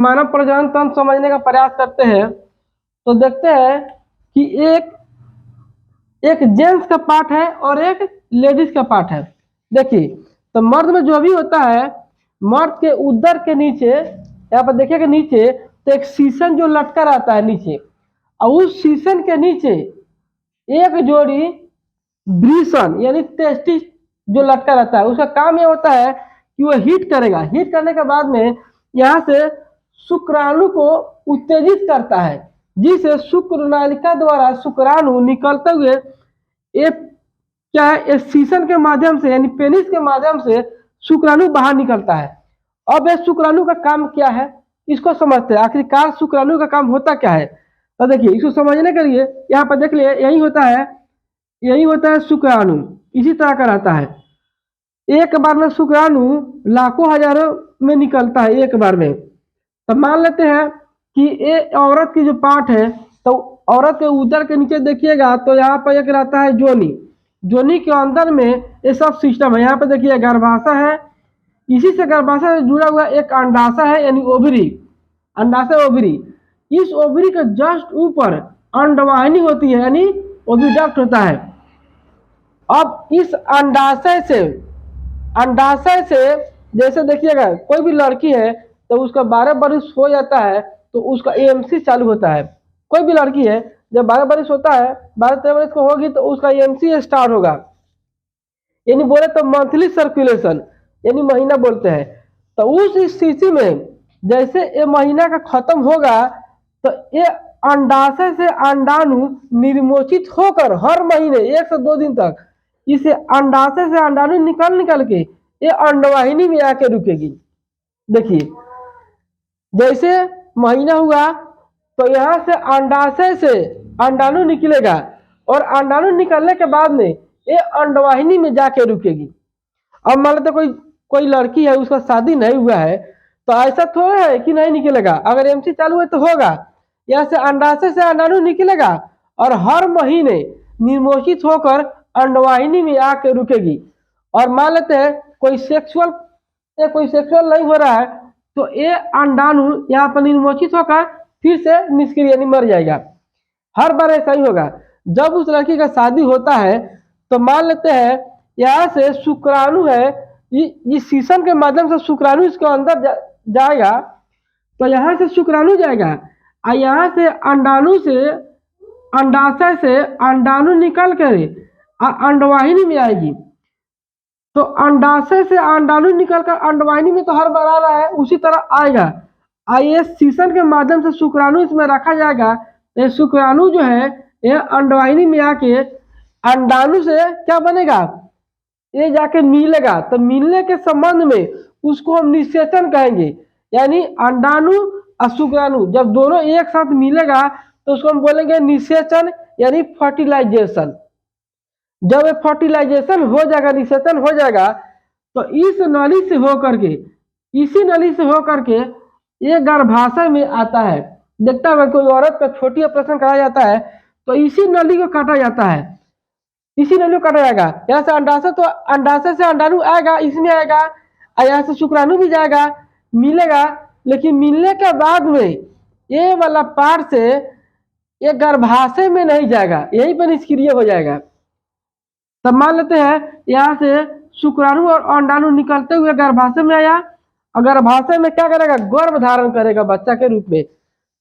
मानव प्रजनन तंत्र समझने का प्रयास करते हैं तो देखते हैं कि एक एक जेंट्स का पार्ट है और एक लेडीज का पार्ट है। देखिए, तो मर्द में जो भी होता है, मर्द के उदर के नीचे, यहाँ पर देखिएगा नीचे, तो एक शीशन जो लटका रहता है नीचे, और उस शीशन के नीचे एक जोड़ी ब्रीसन यानी टेस्टिस जो लटका रहता है। उसका काम ये होता है कि वो हीट करेगा, हीट करने के बाद में यहाँ से शुक्राणु को उत्तेजित करता है, जिससे शुक्र नालिका द्वारा शुक्राणु निकलते हुए एक क्या है, इस शीशन के माध्यम से यानी पेनिस के माध्यम से शुक्राणु बाहर निकलता है। अब इस शुक्राणु का काम क्या है, इसको समझते हैं। आखिरकार शुक्राणु का काम होता क्या है, तो देखिए, इसको समझने के लिए यहाँ पर देख लिए, यही होता है शुक्राणु। इसी तरह का रहता है। एक बार में शुक्राणु लाखों हजारों में निकलता है एक बार में। तो मान लेते हैं कि ये औरत की जो पार्ट है, तो औरत के उदर के नीचे देखिएगा तो यहाँ पर एक रहता है जोनी। जोनी के अंदर में ये सब सिस्टम है। यहाँ पे देखिए गर्भाशय है, इसी से गर्भाशय से जुड़ा हुआ एक अंडाशय है यानी ओवरी, अंडाशय ओवरी। इस ओवरी के जस्ट ऊपर अंडवाहिनी होती है यानी ओविडक्ट होता है। अब इस अंडाशय से जैसे देखिएगा कोई भी लड़की है तो उसका 12 बरिस हो जाता है तो उसका एएमसी चालू होता है। कोई भी लड़की है जब 12 बरिस होता है, 12-13 बरिस को होगी तो उसका एएमसी स्टार्ट होगा, यानी बोले तो मंथली सर्कुलेशन, यानी महीना बोलते हैं। तो उस स्थिति में जैसे ये महीना का खत्म होगा तो ये अंडाशय से अंडाणु निर्मोचित होकर हर महीने 1 से 2 दिन तक इसे अंडाशय से अंडाणु निकल के ये अंडवाहिनी में आके रुकेगी। देखिए, जैसे महीना हुआ तो यहाँ से अंडाशय से अंडाणु निकलेगा और अंडाणु निकलने के बाद में ये अंडवाहिनी में जाके रुकेगी। अब मान लेते कोई लड़की है, उसका शादी नहीं हुआ है, तो ऐसा थोड़ा है कि नहीं निकलेगा। अगर एमसी चालू है तो होगा, यहाँ से अंडाशय से अंडाणु निकलेगा और हर महीने निर्मोचित होकर अंडवाहिनी में आके रुकेगी। और मान लेते हैं कोई सेक्सुअल नहीं हो रहा है तो ये अंडाणु यहाँ पर निर्मोचित होकर फिर से निष्क्रिय यानी मर जाएगा। हर बार ऐसा ही होगा। जब उस लड़की का शादी होता है तो मान लेते हैं यहाँ से शुक्राणु है, इस शीशन के माध्यम से शुक्राणु इसके अंदर जाएगा, तो यहाँ से शुक्राणु जाएगा और यहाँ से अंडाशय से अंडाणु निकल कर अंडवाहिनी में आएगी। तो अंडाशय से अंडाणु निकलकर अंडवाहिनी में तो हर बार आ रहा है, उसी तरह आएगा। ये शीशन के माध्यम से शुक्राणु इसमें रखा जाएगा। ये शुक्राणु जो है ये अंडवाहिनी में आके अंडाणु से क्या बनेगा, ये जाके मिलेगा। तो मिलने के संबंध में उसको हम निषेचन कहेंगे, यानी अंडाणु और शुक्राणु जब दोनों एक साथ मिलेगा तो उसको हम बोलेंगे निषेचन यानी फर्टिलाइजेशन। जब ये फर्टिलाइजेशन हो जाएगा, निषेचन हो जाएगा, तो इसी नली से होकर के ये गर्भाशय में आता है। देखता है कोई औरत का छोटी ऑपरेशन कराया जाता है तो इसी नली को काटा जाता है, इसी नली को काटा जाएगा। यहाँ से अंडाशय, तो अंडाशय से अंडाणु आएगा, इसमें आएगा, और यहाँ से शुक्राणु भी जाएगा, मिलेगा। लेकिन मिलने के बाद में ये वाला पार्ट से ये गर्भाशय में नहीं जाएगा, यहीं पर निष्क्रिय हो जाएगा। तब मान लेते हैं यहाँ से शुक्राणु और अंडाणु निकलते हुए गर्भाशय में आया, और गर्भाशय में क्या करेगा, गर्भ धारण करेगा बच्चा के रूप में।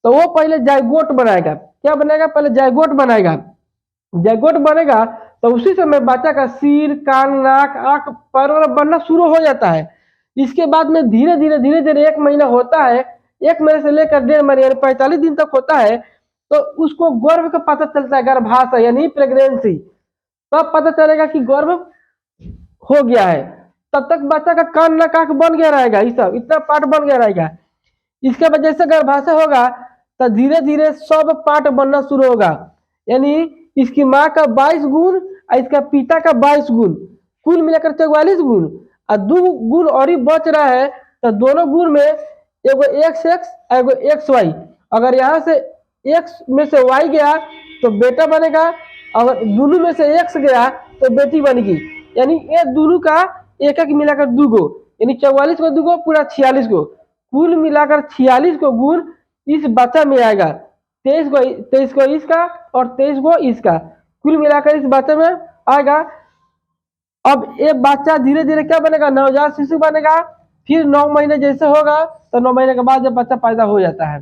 तो वो पहले जाइगोट बनाएगा। क्या बनेगा, पहले जाइगोट बनाएगा। जाइगोट बनेगा तो उसी समय बच्चा का सिर, कान, नाक, आंख, पैर बनना शुरू हो जाता है। इसके बाद में धीरे धीरे 1 महीना होता है, 1 महीने से लेकर 1.5 महीने यानी 45 दिन तक होता है, तो उसको गर्भ का पता चलता है, गर्भाशय यानी प्रेगनेंसी। तब पता चलेगा कि गर्भ हो गया है। तब तक बच्चा का कान, नाक, आंख बन गया रहेगा, ये सब इतना पार्ट बन गया रहेगा। इसके बाद जैसे गर्भाशय होगा तो धीरे धीरे सब पार्ट बनना शुरू होगा, यानी इसकी माँ का 22 गुण और इसका पिता का 22 गुण, कुल मिलाकर 44 गुण, और 2 गुण और ही बच रहा है। तो दोनों गुण में एगो XX एगो XY, अगर यहाँ से X में से Y गया तो बेटा बनेगा, अगर दोनों में से X गया तो बेटी बनेगी। यानी ये दोनों का एक मिलाकर 2 गो, यानी 44 को 2 गो पूरा 46 गो। कुल मिलाकर 46 को गुण इस बच्चा में आएगा, 23 को इसका और 23 को इसका, कुल मिलाकर इस बच्चे में आएगा। अब ये बच्चा धीरे धीरे क्या बनेगा, नवजात शिशु बनेगा। फिर 9 महीने जैसे होगा तो 9 महीने के बाद जब बच्चा पैदा हो जाता है